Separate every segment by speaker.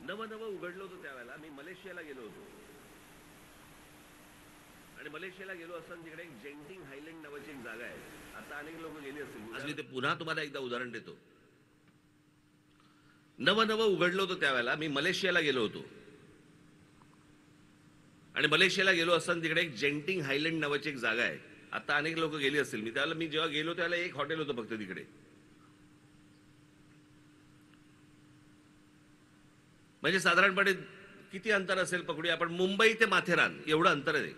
Speaker 1: नवं नवं उघडलं होतं त्यावेळेला मी मलेशियाला गेलो होतो. आणि मलेशियाला गेलो असताना तिकडे एक जेंटिंग हायलँड नावाची एक जागा आहे. आता अनेक लोक गेली असतील. आज मी ते पुन्हा तुम्हाला एकदा उदाहरण देतो. नवं नवं उघडलं होतं त्यावेळेला मी मलेशियाला गेलो होतो. आणि मलेशियाला गेलो असताना तिकडे एक जेंटिंग हायलँड नावाची एक जागा आहे. आता अनेक लोक गेली असतील. मी जेव्हा गेलो त्यावेळेला एक हॉटेल होतं फक्त तिकडे. म्हणजे साधारणपणे किती अंतर असेल पकडूया आपण, मुंबई ते माथेरान एवढं अंतर आहे.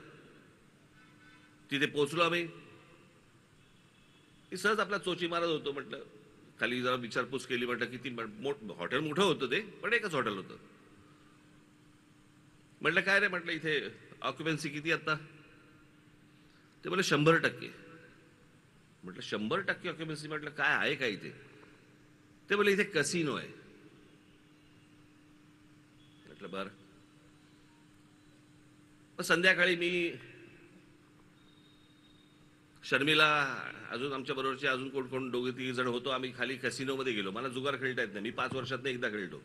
Speaker 1: तिथे पोहोचलो आम्ही. सहज आपला चोची मारत होतो. म्हटलं खाली जरा विचारपूस केली. म्हटलं किती हॉटेल मोठं होतं ते, पण एकच हॉटेल होतं. म्हटलं काय रे, म्हटलं इथे ऑक्युपन्सी किती आता? ते बोले 100%. म्हटलं 100% ऑक्युपन्सी? म्हटलं काय आहे का इथे? ते बोले इथे कसिनो आहे. म्हटलं बरं. संध्याकाळी मी शर्मिला, अजून आमच्या बरोबरचे अजून कोण कोण दोघे तिघे जण होतो. आम्ही खाली कसिनोमध्ये गेलो. मला जुगार खेळता येत नाही. मी 5 वर्षात एकदा खेळतो.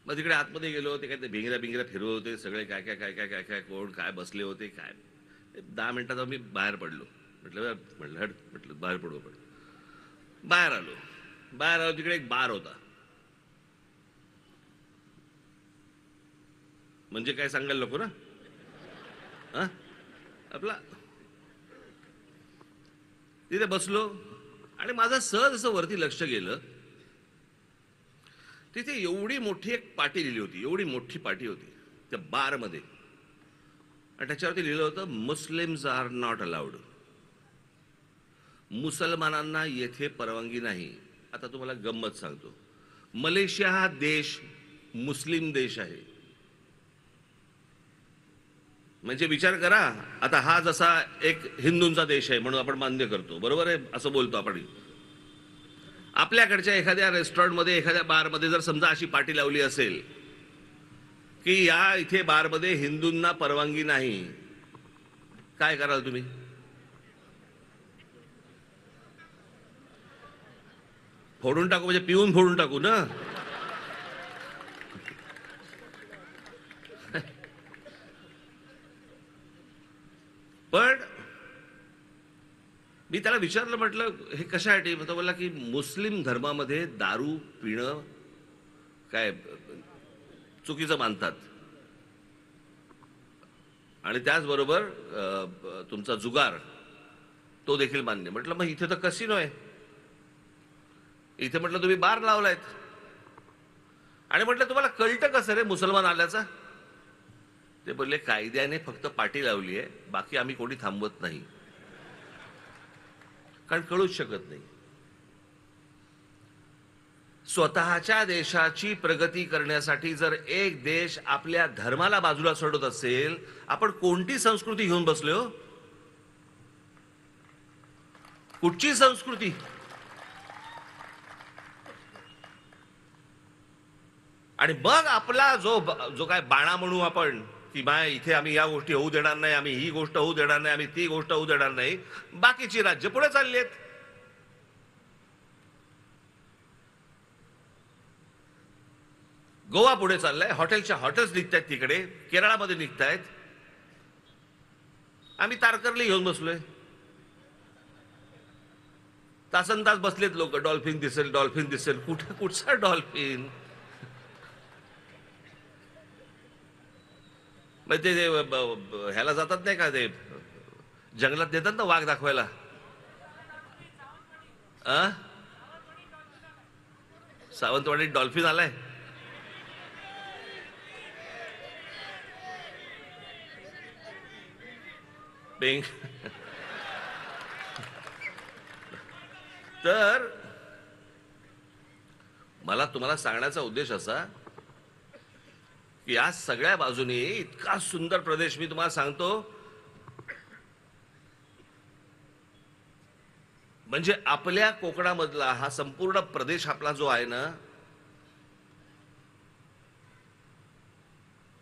Speaker 1: मग तिकडे आतमध्ये गेलो. ते काय ते भिंगऱ्या भिंगऱ्या फिरवत होते सगळे. काय काय काय काय काय काय कोण काय बसले होते काय. 10 मिनिटात आम्ही बाहेर पडलो. म्हटलं म्हटलं हट, म्हटलं बाहेर पडू आपण. बाहेर आलो. बाहेर आलो तिकडे एक बार होता. म्हणजे काय सांगायला नको ना. हा, आपला तिथे बसलो. आणि माझं सहज असं वरती लक्ष गेलं. तिथे एवढी मोठी एक पाटी लिहिली होती. एवढी मोठी पाटी होती त्या बारमध्ये. आणि त्याच्यावरती लिहिलं होतं, मुस्लिम्स आर नॉट अलाउड. मुसलमानांना येथे परवानगी नाही. आता तुम्हाला गंमत सांगतो. मलेशिया हा देश मुस्लिम देश आहे. म्हणजे विचार करा. आता हा जसा एक हिंदूंचा देश आहे म्हणून आपण मान्य करतो, बरोबर आहे, असं बोलतो आपण. आपल्याकडच्या एखाद्या रेस्टॉरंटमध्ये, एखाद्या बारमध्ये जर समजा अशी पाटी लावली असेल की या इथे बारमध्ये हिंदूंना परवानगी नाही, काय कराल तुम्ही? फोडून टाकू म्हणजे पिऊन फोडून टाकू ना. पण मी त्याला विचारलं, म्हटलं हे कशासाठी? तो बोलला की मुस्लिम धर्मामध्ये दारू पिणं काय चुकीचं मानतात. आणि त्याचबरोबर तुमचा जुगार तो देखील मान्य. म्हटलं मग इथे तर कसिनो आहे. इथे म्हटलं तुम्ही बार लावलायत. आणि म्हटलं तुम्हाला कळतं कसं रे मुसलमान आल्याचा? ते बोलले कायद्याने फक्त पाटी लावली आहे, बाकी आम्ही कोणी थांबवत नाही. कारण कळूच शकत नाही. स्वतःच्या देशाची प्रगती करण्यासाठी जर एक देश आपल्या धर्माला बाजूला सोडत असेल, आपण कोणती संस्कृती घेऊन बसलो? कुठची संस्कृती? आणि मग आपला जो जो काय बाणा म्हणू आपण की बाय इथे आम्ही या गोष्टी होऊ देणार नाही, आम्ही ही गोष्ट होऊ देणार नाही, आम्ही ती गोष्ट होऊ देणार नाही. बाकीची राज्य पुढे चालली आहेत. गोवा पुढे चाललाय. हॉटेलच्या हॉटेल्स निघतायत तिकडे. केरळामध्ये निघतायत. आम्ही तारकर्ली घेऊन बसलोय. तासन तास बसलेत लोक. डॉल्फिन दिसेल, डॉल्फिन दिसेल. कुठे कुठचा डॉल्फिन? मग ते ह्याला जातात नाही का, ते जंगलात नेतात ना वाघ दाखवायला. सावंतवाडीत डॉल्फिन आलाय. बेंग. तर मला तुम्हाला सांगण्याचा उद्देश असा की या सगळ्या बाजूने इतका सुंदर प्रदेश मी तुम्हाला सांगतो. म्हणजे आपल्या कोकणामधला हा संपूर्ण प्रदेश आपला जो आहे ना,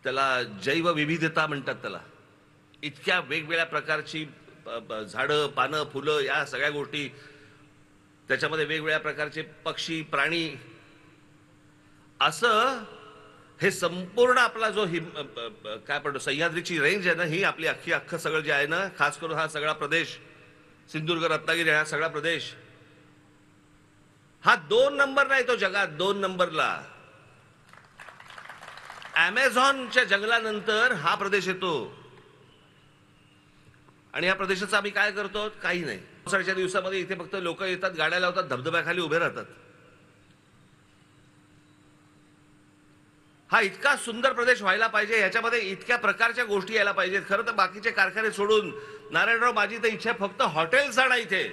Speaker 1: त्याला जैवविविधता म्हणतात त्याला. इतक्या वेगवेगळ्या प्रकारची झाडं, पानं, फुलं, या सगळ्या गोष्टी, त्याच्यामध्ये वेगवेगळ्या प्रकारचे पक्षी, प्राणी, असं हे संपूर्ण आपला जो काय म्हणतो सह्याद्रीची रेंज आहे ना, ही आपली अख्खं सगळं जे आहे ना, खास करून हा सगळा प्रदेश, सिंधुदुर्ग, रत्नागिरी, हा सगळा प्रदेश, हा 2 नंबरला येतो जगात, 2 नंबरला. अमेझॉनच्या जंगलानंतर हा प्रदेश येतो. आणि या प्रदेशाचं आम्ही काय करतो? काही नाही. पावसाळ्याच्या दिवसामध्ये इथे फक्त लोक येतात, गाड्या लावतात, धबधब्याखाली उभे राहतात. हा इतका सुंदर प्रदेश व्हायला पाहिजे, ह्याच्यामध्ये इतक्या प्रकारच्या गोष्टी यायला पाहिजेत. खरं तर बाकीचे कारखाने सोडून, नारायणराव, माझी तर इच्छा फक्त हॉटेल्स आणा इथे.